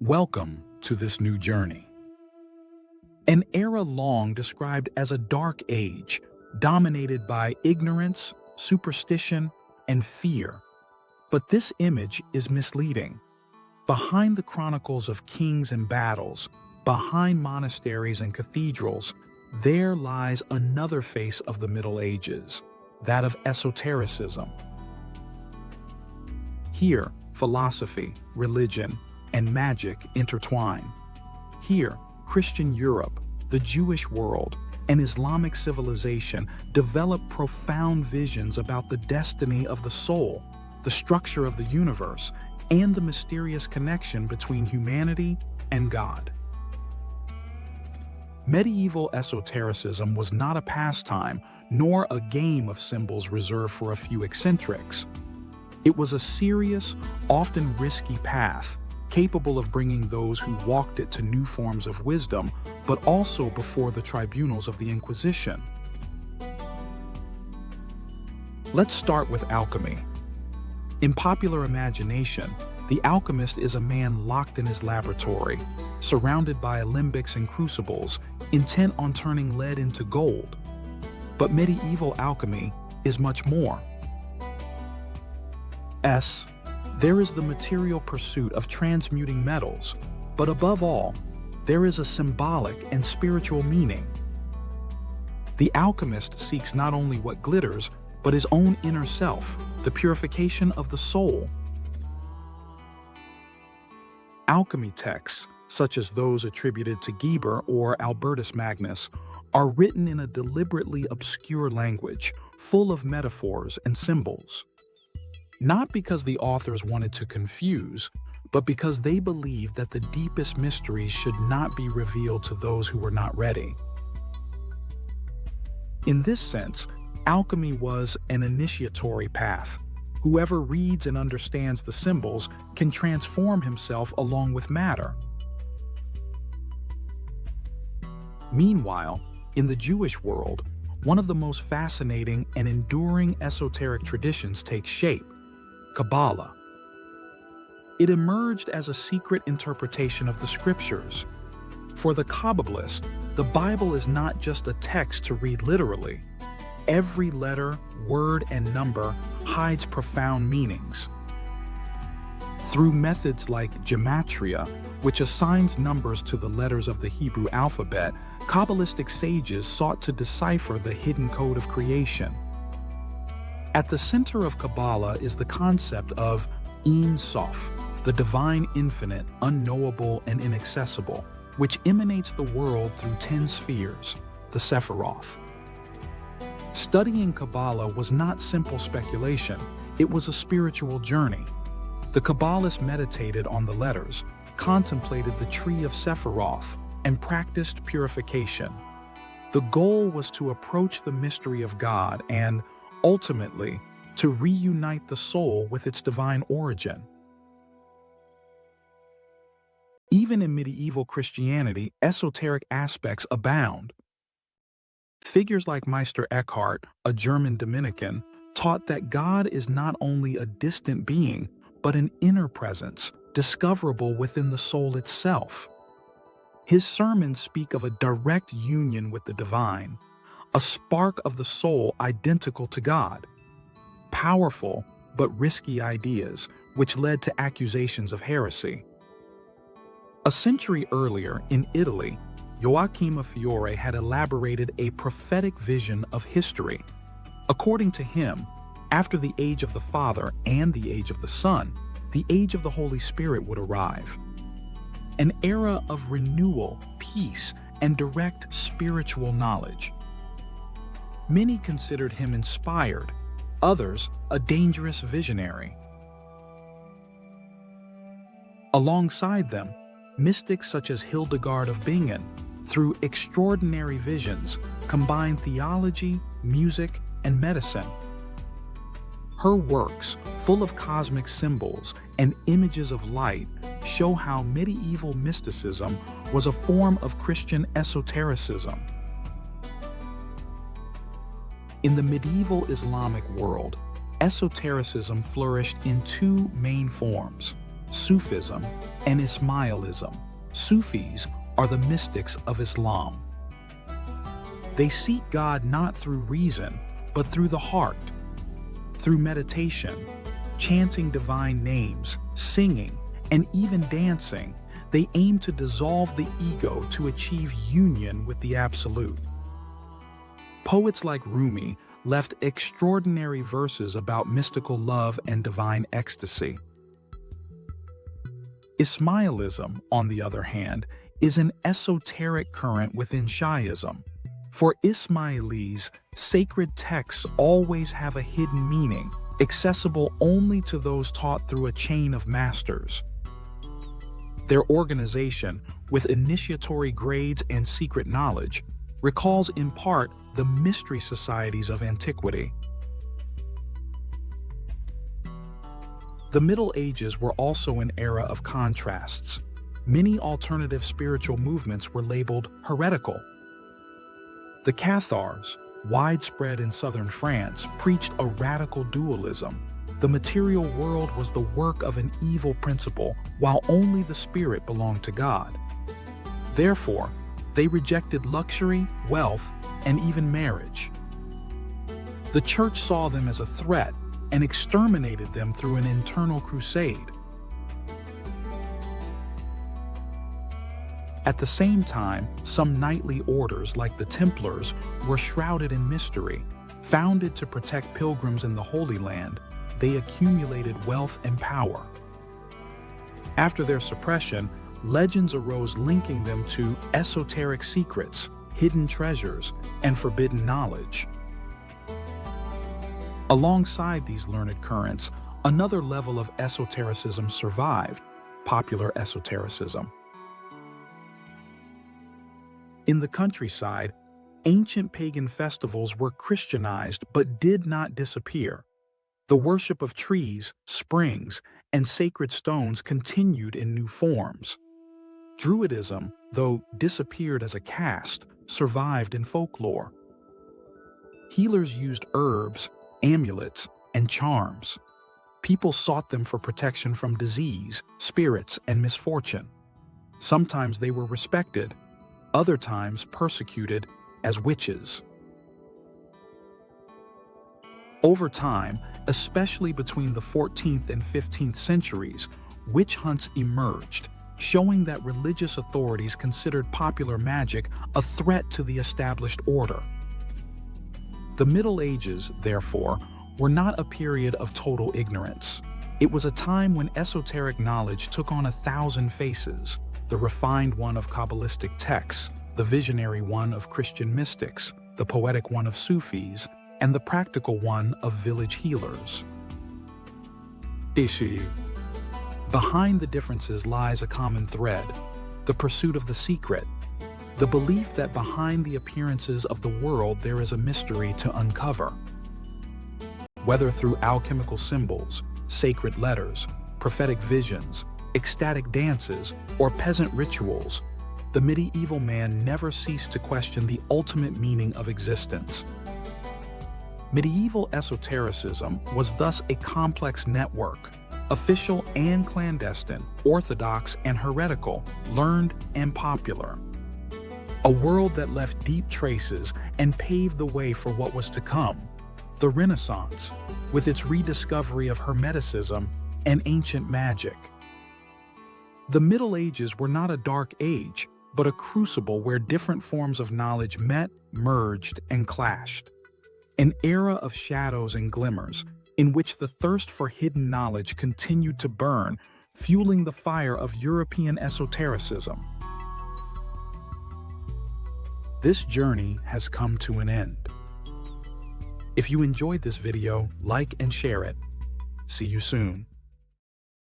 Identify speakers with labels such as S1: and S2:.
S1: Welcome to this new journey. An era long described as a dark age, dominated by ignorance, superstition, and fear. But this image is misleading. Behind the chronicles of kings and battles, behind monasteries and cathedrals, there lies another face of the Middle Ages, that of esotericism. Here, philosophy, religion, and magic intertwine. Here, Christian Europe, the Jewish world, and Islamic civilization develop profound visions about the destiny of the soul, the structure of the universe, and the mysterious connection between humanity and God. Medieval esotericism was not a pastime, nor a game of symbols reserved for a few eccentrics. It was a serious, often risky path, capable of bringing those who walked it to new forms of wisdom, but also before the tribunals of the Inquisition. Let's start with alchemy. In popular imagination, the alchemist is a man locked in his laboratory, surrounded by alembics and crucibles, intent on turning lead into gold. But medieval alchemy is much more. There is the material pursuit of transmuting metals, but above all, there is a symbolic and spiritual meaning. The alchemist seeks not only what glitters, but his own inner self, the purification of the soul. Alchemy texts, such as those attributed to Geber or Albertus Magnus, are written in a deliberately obscure language, full of metaphors and symbols. Not because the authors wanted to confuse, but because they believed that the deepest mysteries should not be revealed to those who were not ready. In this sense, alchemy was an initiatory path. Whoever reads and understands the symbols can transform himself along with matter. Meanwhile, in the Jewish world, one of the most fascinating and enduring esoteric traditions takes shape: Kabbalah. It emerged as a secret interpretation of the scriptures. For the Kabbalist, the Bible is not just a text to read literally. Every letter, word, and number hides profound meanings. Through methods like gematria, which assigns numbers to the letters of the Hebrew alphabet, Kabbalistic sages sought to decipher the hidden code of creation. At the center of Kabbalah is the concept of Ein Sof, the divine infinite, unknowable, and inaccessible, which emanates the world through 10 spheres, the Sephiroth. Studying Kabbalah was not simple speculation, it was a spiritual journey. The Kabbalists meditated on the letters, contemplated the tree of Sephiroth, and practiced purification. The goal was to approach the mystery of God and, ultimately, to reunite the soul with its divine origin. Even in medieval Christianity, esoteric aspects abound. Figures like Meister Eckhart, a German Dominican, taught that God is not only a distant being, but an inner presence, discoverable within the soul itself. His sermons speak of a direct union with the divine, a spark of the soul identical to God. Powerful but risky ideas, which led to accusations of heresy. A century earlier, in Italy, Joachim of Fiore had elaborated a prophetic vision of history. According to him, after the age of the Father and the age of the Son, the age of the Holy Spirit would arrive. An era of renewal, peace, and direct spiritual knowledge. Many considered him inspired, others a dangerous visionary. Alongside them, mystics such as Hildegard of Bingen, through extraordinary visions, combined theology, music, and medicine. Her works, full of cosmic symbols and images of light, show how medieval mysticism was a form of Christian esotericism. In the medieval Islamic world, esotericism flourished in two main forms: Sufism, and Ismailism. Sufis are the mystics of Islam. They seek God not through reason, but through the heart. Through meditation, chanting divine names, singing, and even dancing, they aim to dissolve the ego to achieve union with the Absolute. Poets like Rumi left extraordinary verses about mystical love and divine ecstasy. Ismailism, on the other hand, is an esoteric current within Shiism. For Ismailis, sacred texts always have a hidden meaning, accessible only to those taught through a chain of masters. Their organization, with initiatory grades and secret knowledge, recalls in part the mystery societies of antiquity. The Middle Ages were also an era of contrasts. Many alternative spiritual movements were labeled heretical. The Cathars, widespread in southern France, preached a radical dualism. The material world was the work of an evil principle, while only the spirit belonged to God. Therefore, they rejected luxury, wealth, and even marriage. The church saw them as a threat and exterminated them through an internal crusade. At the same time, some knightly orders like the Templars were shrouded in mystery. Founded to protect pilgrims in the Holy Land, they accumulated wealth and power. After their suppression, legends arose linking them to esoteric secrets, hidden treasures, and forbidden knowledge. Alongside these learned currents, another level of esotericism survived: popular esotericism. In the countryside, ancient pagan festivals were Christianized but did not disappear. The worship of trees, springs, and sacred stones continued in new forms. Druidism, though disappeared as a caste, survived in folklore. Healers used herbs, amulets, and charms. People sought them for protection from disease, spirits, and misfortune. Sometimes they were respected, other times persecuted as witches. Over time, especially between the 14th and 15th centuries, witch hunts emerged, showing that religious authorities considered popular magic a threat to the established order. The Middle Ages, therefore, were not a period of total ignorance. It was a time when esoteric knowledge took on 1,000 faces: the refined one of Kabbalistic texts, the visionary one of Christian mystics, the poetic one of Sufis, and the practical one of village healers. Behind the differences lies a common thread: the pursuit of the secret, the belief that behind the appearances of the world there is a mystery to uncover. Whether through alchemical symbols, sacred letters, prophetic visions, ecstatic dances, or peasant rituals, the medieval man never ceased to question the ultimate meaning of existence. Medieval esotericism was thus a complex network: official and clandestine, orthodox and heretical, learned and popular. A world that left deep traces and paved the way for what was to come: the Renaissance, with its rediscovery of Hermeticism and ancient magic. The Middle Ages were not a dark age, but a crucible where different forms of knowledge met, merged, and clashed. An era of shadows and glimmers, in which the thirst for hidden knowledge continued to burn, fueling the fire of European esotericism. This journey has come to an end. If you enjoyed this video, like and share it. See you soon.